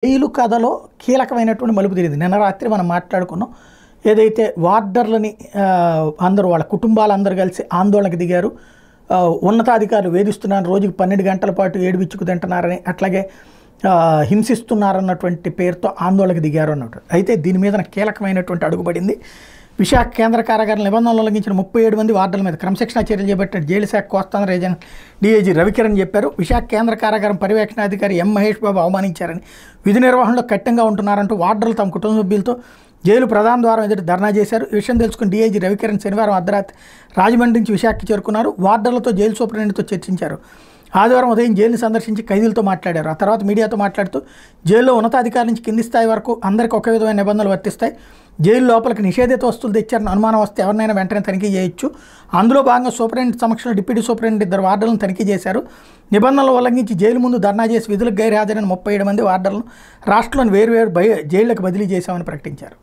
Jail కథలో కీలకమైనటువంటి మలుపు తిరిగింది. నిన్న రాత్రి మనం మాట్లాడుకున్నాం. ఏదైతే వార్డర్లని అందరూ వాళ్ళ కుటుంబాలందరూ కలిసి ఆందోళనకు దిగారు. ఉన్నతాధికారులు వేధిస్తున్నారు, రోజుకి 12 గంటల పాటు ఏడువిచ్చుకు తింటున్నారని, అట్లాగే హింసిస్తున్నారన్నటువంటి పేరుతో ఆందోళనకు దిగారు అన్నట్టు. అయితే దీని మీద కీలకమైనటువంటి అడుగుపడింది. విశాఖ కేంద్ర కారాగారం నిబంధనలు ఉల్లంఘించిన 37 మంది వార్డుల మీద క్రమశిక్షణ చర్యలు చేపట్టిన జైలు శాఖ కోస్తాంధ్ర రీజన్ డీఐజీ రవికిరణ్ చెప్పారు. విశాఖ కేంద్ర కారాగారం పర్యవేక్షణాధికారి ఎం మహేష్ బాబు అవమానించారని, విధి నిర్వహణలో కఠినంగా ఉంటున్నారంటూ వార్డులు తమ కుటుంబ సభ్యులతో జైలు ప్రధాన ద్వారం ఎదుటి ధర్నా చేశారు. ఈ విషయం తెలుసుకుని డీఐజీ రవికిరణ్ శనివారం అర్ధరాత్రి రాజమండ్రి నుంచి విశాఖకి చేరుకున్నారు. వార్డర్లతో జైలు సూపరింటెండెంట్తో చర్చించారు. ఆదివారం ఉదయం జైలుని సందర్శించి ఖైదీలతో మాట్లాడారు. ఆ తర్వాత మీడియాతో మాట్లాడుతూ జైల్లో ఉన్నతాధికారి నుంచి కింది స్థాయి వరకు అందరికీ ఒకే విధమైన నిబంధనలు వర్తిస్తాయి. జైలు లోపలికి నిషేధిత వస్తువులు తెచ్చారని అనుమానం వస్తే ఎవరినైనా వెంటనే తనిఖీ చేయొచ్చు. అందులో భాగంగా సూపరింటెండెంట్ సమక్షంలో డిప్యూటీ సూపరింటెండెంట్ 2 వార్డర్లను తనిఖీ చేశారు. నిబంధనలు ఉల్లంఘించి జైలు ముందు ధర్నా చేసి విధులకు గైర్హాజరైన 37 మంది వార్డర్లను రాష్ట్రంలోని వేర్వేరు జైళ్లకు బదిలీ చేశామని ప్రకటించారు.